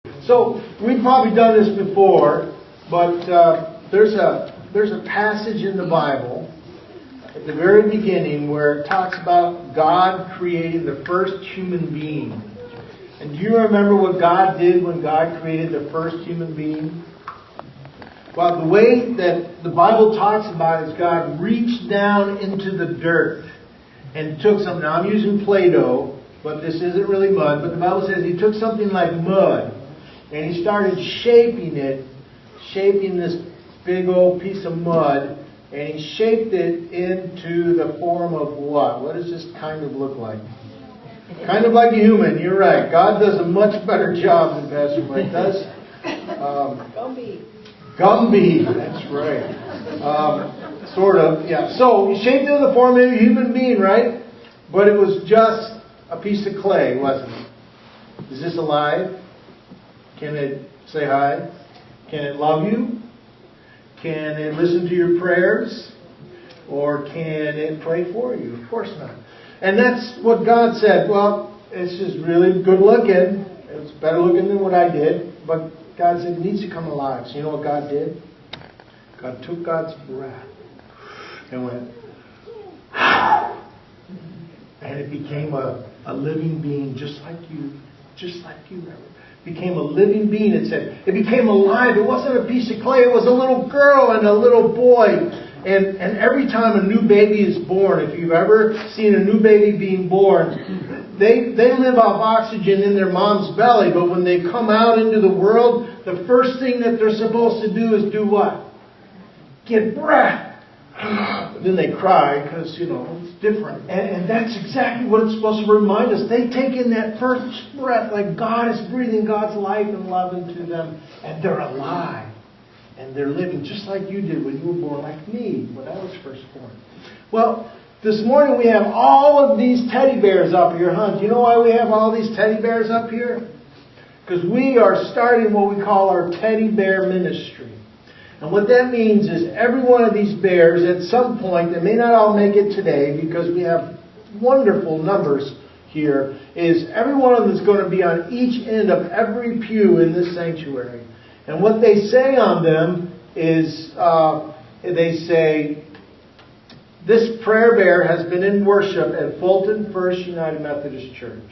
So we've probably done this before, but there's a passage in the Bible at the very beginning where it talks about God creating the first human being. And do you remember what God did when God created the first human being? Well, the way that the Bible talks about it is God reached down into the dirt and took some. Now I'm using Play-Doh, but this isn't really mud. But the Bible says He took something like mud and He started shaping this big old piece of mud, and He shaped it into the form of what? What does this kind of look like? Kind of like a human. You're right. God does a much better job than Pastor Mike does. Gumby. That's right. Sort of. Yeah. So He shaped it in the form of a human being, right? But it was just a piece of clay, wasn't it? Is this alive? Can it say hi? Can it love you? Can it listen to your prayers? Or can it pray for you? Of course not. And that's what God said. Well, it's just really good looking. It's better looking than what I did. But God said it needs to come alive. So you know what God did? God took God's breath and went, and it became a living being just like you. Just like you. Became a living being, it said. It became alive. It wasn't a piece of clay. It was a little girl and a little boy. And every time a new baby is born, if you've ever seen a new baby being born, they live off oxygen in their mom's belly. But when they come out into the world, the first thing that they're supposed to do is do what? Get breath. Then they cry because, it's different. And that's exactly what it's supposed to remind us. They take in that first breath like God is breathing God's life and love into them. And they're alive. And they're living just like you did when you were born, like me when I was first born. Well, this morning we have all of these teddy bears up here, huh? Do you know why we have all these teddy bears up here? Because we are starting what we call our teddy bear ministry. And what that means is every one of these bears at some point, they may not all make it today because we have wonderful numbers here, is every one of them is going to be on each end of every pew in this sanctuary. And what they say on them is, they say, this prayer bear has been in worship at Fulton First United Methodist Church.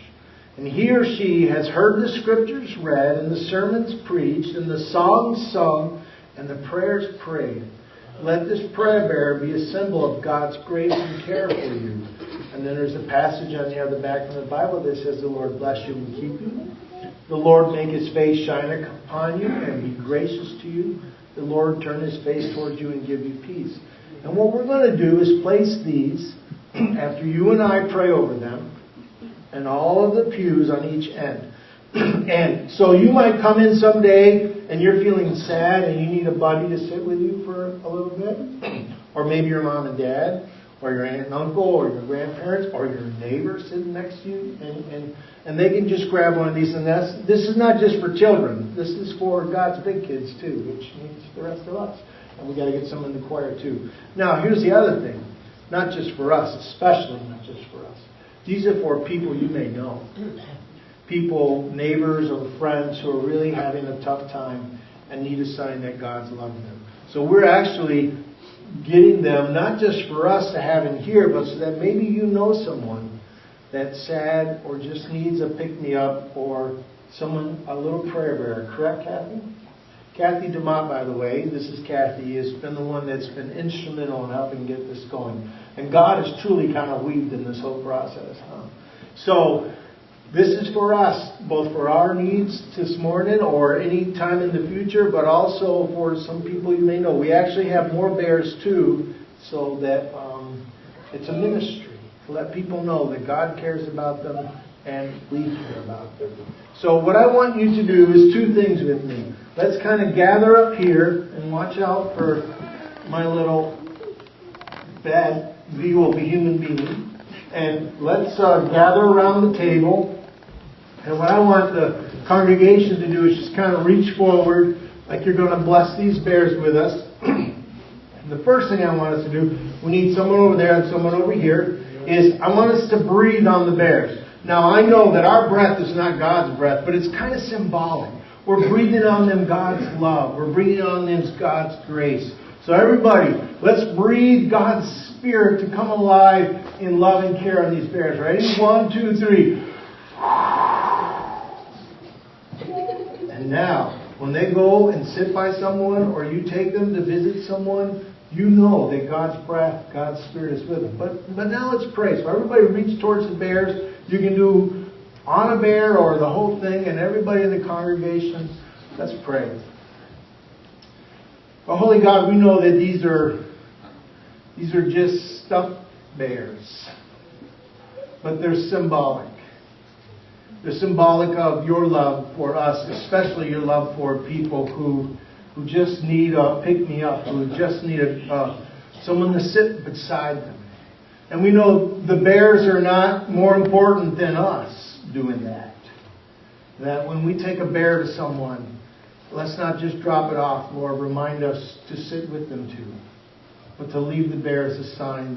And he or she has heard the scriptures read and the sermons preached and the songs sung and the prayers prayed. Let this prayer bear be a symbol of God's grace and care for you. And then there's a passage on the other back of the Bible that says, the Lord bless you and keep you. The Lord make His face shine upon you and be gracious to you. The Lord turn His face towards you and give you peace. And what we're going to do is place these after you and I pray over them and all of the pews on each end. And so you might come in someday and you're feeling sad and you need a buddy to sit with you for a little bit. Or maybe your mom and dad, or your aunt and uncle, or your grandparents, or your neighbor sitting next to you. And they can just grab one of these. And this is not just for children. This is for God's big kids too, which means the rest of us. And we got to get some in the choir too. Now, here's the other thing. Not just for us, especially not just for us. These are for people you may know. People, neighbors, or friends who are really having a tough time and need a sign that God's loving them. So we're actually getting them not just for us to have in here, but so that maybe you know someone that's sad or just needs a pick-me-up or someone, a little prayer bearer. Correct, Kathy? Kathy DeMott, by the way, this is Kathy, has been the one that's been instrumental in helping get this going. And God has truly kind of weaved in this whole process. So this is for us, both for our needs this morning or any time in the future, but also for some people you may know. We actually have more bears too, so that it's a ministry to let people know that God cares about them and we care about them. So what I want you to do is two things with me. Let's kind of gather up here and watch out for my little bad view of a human being. And let's gather around the table. And what I want the congregation to do is just kind of reach forward like you're going to bless these bears with us. And the first thing I want us to do, we need someone over there and someone over here, is I want us to breathe on the bears. Now I know that our breath is not God's breath, but it's kind of symbolic. we're breathing on them God's love. We're breathing on them God's grace. So everybody, let's breathe God's Spirit to come alive in love and care on these bears. Ready? 1, 2, 3. And now, when they go and sit by someone or you take them to visit someone, you know that God's breath, God's Spirit is with them. But now let's pray. So everybody reach towards the bears. You can do on a bear or the whole thing, and everybody in the congregation, let's pray. Well, Holy God, we know that these are just stuffed bears. But they're symbolic. They're symbolic of your love for us, especially your love for people who just need a pick-me-up, who just need someone to sit beside them. And we know the bears are not more important than us doing that. That when we take a bear to someone, let's not just drop it off, Lord. Remind us to sit with them too. But to leave the bear as a sign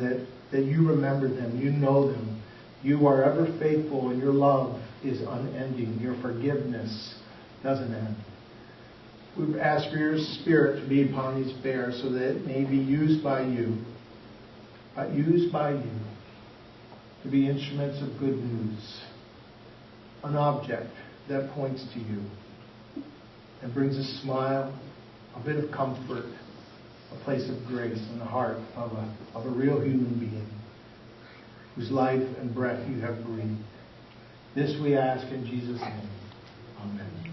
that you remember them, you know them. You are ever faithful and your love is unending. Your forgiveness doesn't end. We ask for your Spirit to be upon these bears so that it may be used by you. To be instruments of good news. An object that points to you and brings a smile, a bit of comfort, a place of grace in the heart of a real human being whose life and breath you have breathed. This we ask in Jesus' name. Amen.